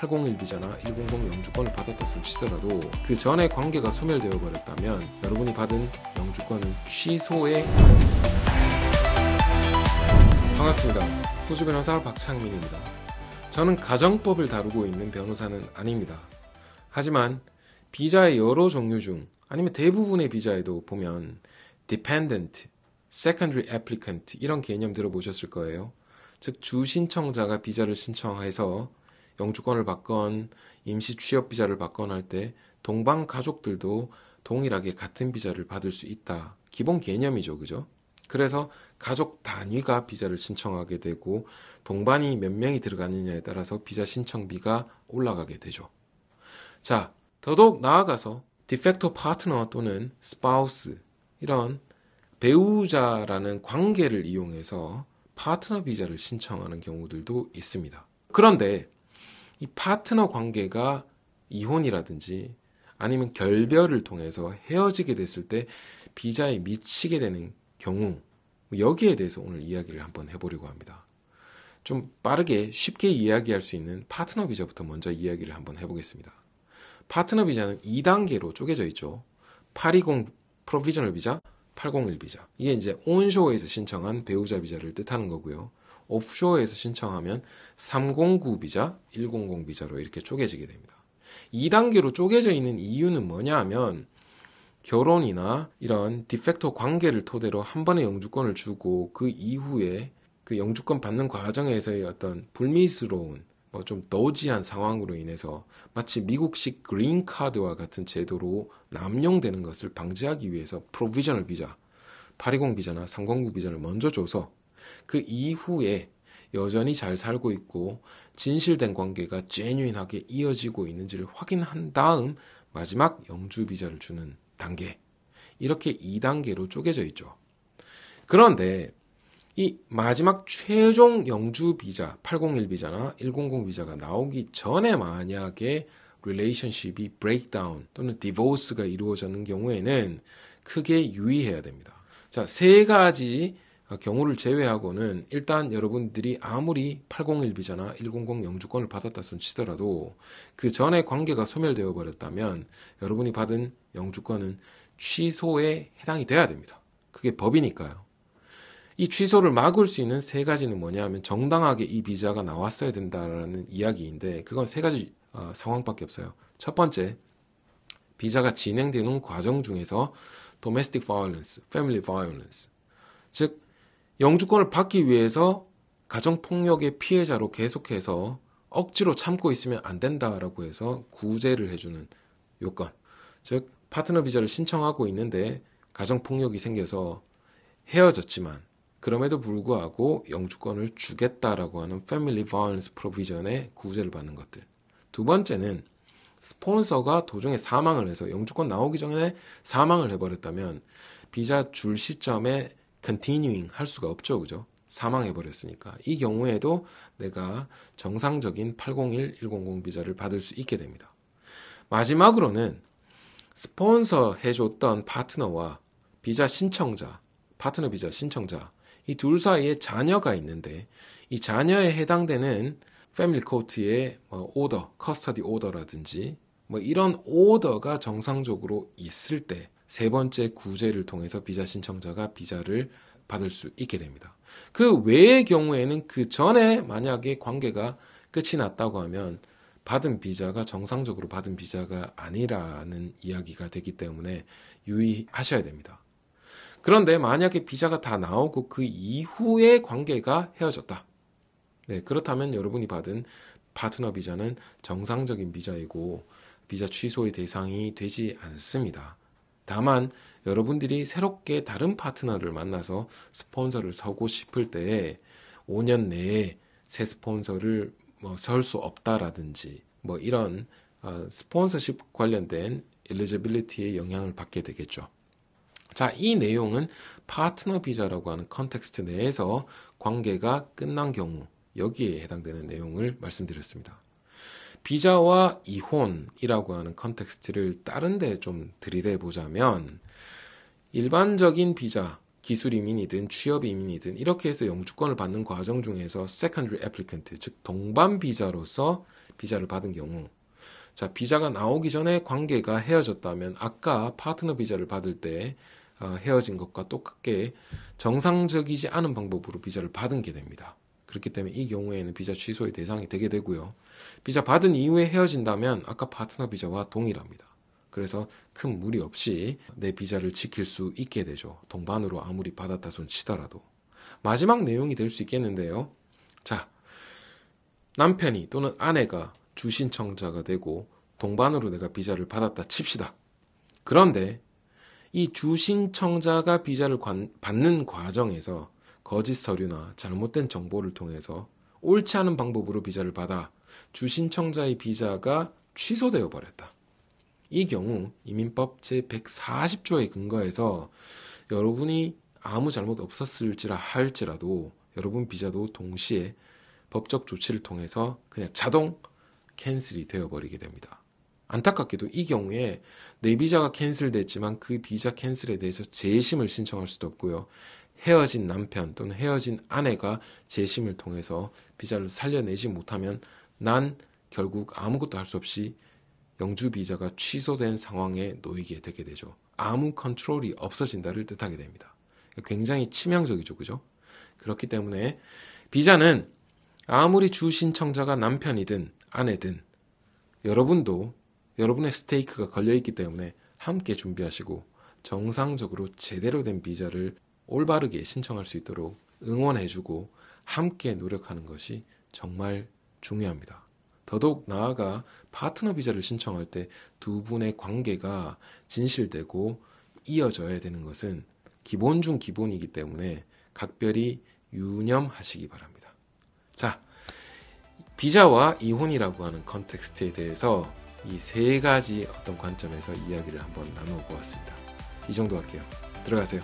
801 비자나 100 영주권을 받았다 손치더라도 그 전에 관계가 소멸되어 버렸다면 여러분이 받은 영주권은 취소의 반갑습니다. 호주 변호사 박창민입니다. 저는 가정법을 다루고 있는 변호사는 아닙니다. 하지만 비자의 여러 종류 중 아니면 대부분의 비자에도 보면 dependent, secondary applicant 이런 개념 들어보셨을 거예요. 즉 주신청자가 비자를 신청해서 영주권을 받건 임시 취업 비자를 받건 할 때 동반 가족들도 동일하게 같은 비자를 받을 수 있다. 기본 개념이죠. 그죠? 그래서 가족 단위가 비자를 신청하게 되고 동반이 몇 명이 들어가느냐에 따라서 비자 신청비가 올라가게 되죠. 자, 더더욱 나아가서 디팩토 파트너 또는 스파우스 이런 배우자라는 관계를 이용해서 파트너 비자를 신청하는 경우들도 있습니다. 그런데 이 파트너 관계가 이혼이라든지 아니면 결별을 통해서 헤어지게 됐을 때 비자에 미치게 되는 경우, 여기에 대해서 오늘 이야기를 한번 해보려고 합니다. 좀 빠르게 쉽게 이야기할 수 있는 파트너 비자부터 먼저 이야기를 한번 해보겠습니다. 파트너 비자는 2단계로 쪼개져 있죠. 820 프로비저널 비자, 801 비자. 이게 이제 온쇼어에서 신청한 배우자 비자를 뜻하는 거고요. 오프쇼어에서 신청하면 309 비자, 100 비자로 이렇게 쪼개지게 됩니다. 2단계로 쪼개져 있는 이유는 뭐냐 하면 결혼이나 이런 디팩토 관계를 토대로 한 번에 영주권을 주고 그 이후에 그 영주권 받는 과정에서의 어떤 불미스러운 좀 더우지한 상황으로 인해서 마치 미국식 그린카드와 같은 제도로 남용되는 것을 방지하기 위해서 프로비저널 비자, 820 비자나 309 비자를 먼저 줘서 그 이후에 여전히 잘 살고 있고 진실된 관계가 제뉴인하게 이어지고 있는지를 확인한 다음 마지막 영주 비자를 주는 단계. 이렇게 2단계로 쪼개져 있죠. 그런데 이 마지막 최종 영주 비자, 801 비자나 100 비자가 나오기 전에 만약에 릴레이션십이 브레이크다운 또는 디보스가 이루어졌는 경우에는 크게 유의해야 됩니다. 자, 세 가지 경우를 제외하고는 일단 여러분들이 아무리 801 비자나 100 영주권을 받았다 손치더라도 그 전에 관계가 소멸되어 버렸다면 여러분이 받은 영주권은 취소에 해당이 돼야 됩니다. 그게 법이니까요. 이 취소를 막을 수 있는 세 가지는 뭐냐 하면 정당하게 이 비자가 나왔어야 된다라는 이야기인데 그건 세 가지 상황밖에 없어요. 첫 번째, 비자가 진행되는 과정 중에서 domestic violence, family violence, 즉 영주권을 받기 위해서 가정폭력의 피해자로 계속해서 억지로 참고 있으면 안 된다라고 해서 구제를 해주는 요건, 즉 파트너 비자를 신청하고 있는데 가정폭력이 생겨서 헤어졌지만 그럼에도 불구하고 영주권을 주겠다라고 하는 Family Violence Provision의 구제를 받는 것들. 두 번째는 스폰서가 도중에 사망을 해서 영주권 나오기 전에 사망을 해버렸다면 비자 줄 시점에 continuing 할 수가 없죠. 그죠? 사망해버렸으니까. 이 경우에도 내가 정상적인 801, 100 비자를 받을 수 있게 됩니다. 마지막으로는 스폰서 해줬던 파트너와 비자 신청자, 파트너 비자 신청자, 이 둘 사이에 자녀가 있는데 이 자녀에 해당되는 패밀리 코트의 오더, 커스터디 오더라든지 이런 오더가 정상적으로 있을 때 세 번째 구제를 통해서 비자 신청자가 비자를 받을 수 있게 됩니다. 그 외의 경우에는 그 전에 만약에 관계가 끝이 났다고 하면 받은 비자가 정상적으로 받은 비자가 아니라는 이야기가 되기 때문에 유의하셔야 됩니다. 그런데 만약에 비자가 다 나오고 그 이후에 관계가 헤어졌다. 네, 그렇다면 여러분이 받은 파트너 비자는 정상적인 비자이고 비자 취소의 대상이 되지 않습니다. 다만 여러분들이 새롭게 다른 파트너를 만나서 스폰서를 서고 싶을 때 5년 내에 새 스폰서를 설 수 없다라든지 이런 스폰서십 관련된 엘리지빌리티에 영향을 받게 되겠죠. 자, 이 내용은 파트너 비자라고 하는 컨텍스트 내에서 관계가 끝난 경우 여기에 해당되는 내용을 말씀드렸습니다. 비자와 이혼이라고 하는 컨텍스트를 다른 데 좀 들이대 보자면 일반적인 비자, 기술 이민이든 취업 이민이든 이렇게 해서 영주권을 받는 과정 중에서 secondary applicant, 즉 동반 비자로서 비자를 받은 경우, 자, 비자가 나오기 전에 관계가 헤어졌다면 아까 파트너 비자를 받을 때 헤어진 것과 똑같게 정상적이지 않은 방법으로 비자를 받은 게 됩니다. 그렇기 때문에 이 경우에는 비자 취소의 대상이 되게 되고요. 비자 받은 이후에 헤어진다면 아까 파트너 비자와 동일합니다. 그래서 큰 무리 없이 내 비자를 지킬 수 있게 되죠. 동반으로 아무리 받았다 손 치더라도. 마지막 내용이 될 수 있겠는데요. 자, 남편이 또는 아내가 주신청자가 되고 동반으로 내가 비자를 받았다 칩시다. 그런데 이 주신청자가 비자를 받는 과정에서 거짓 서류나 잘못된 정보를 통해서 옳지 않은 방법으로 비자를 받아 주신청자의 비자가 취소되어 버렸다. 이 경우 이민법 제140조에 근거해서 여러분이 아무 잘못 없었을지라 할지라도 여러분 비자도 동시에 법적 조치를 통해서 그냥 자동 캔슬이 되어버리게 됩니다. 안타깝게도 이 경우에 내 비자가 캔슬됐지만 그 비자 캔슬에 대해서 재심을 신청할 수도 없고요. 헤어진 남편 또는 헤어진 아내가 재심을 통해서 비자를 살려내지 못하면 난 결국 아무것도 할 수 없이 영주 비자가 취소된 상황에 놓이게 되게 되죠. 아무 컨트롤이 없어진다를 뜻하게 됩니다. 굉장히 치명적이죠. 그죠? 그렇기 때문에 비자는 아무리 주 신청자가 남편이든 아내든 여러분도 여러분의 스테이크가 걸려있기 때문에 함께 준비하시고 정상적으로 제대로 된 비자를 올바르게 신청할 수 있도록 응원해주고 함께 노력하는 것이 정말 중요합니다. 더더욱 나아가 파트너 비자를 신청할 때 두 분의 관계가 진실되고 이어져야 되는 것은 기본 중 기본이기 때문에 각별히 유념하시기 바랍니다. 자, 비자와 이혼이라고 하는 컨텍스트에 대해서 이 세 가지 어떤 관점에서 이야기를 한번 나누어 보았습니다. 이 정도 할게요. 들어가세요.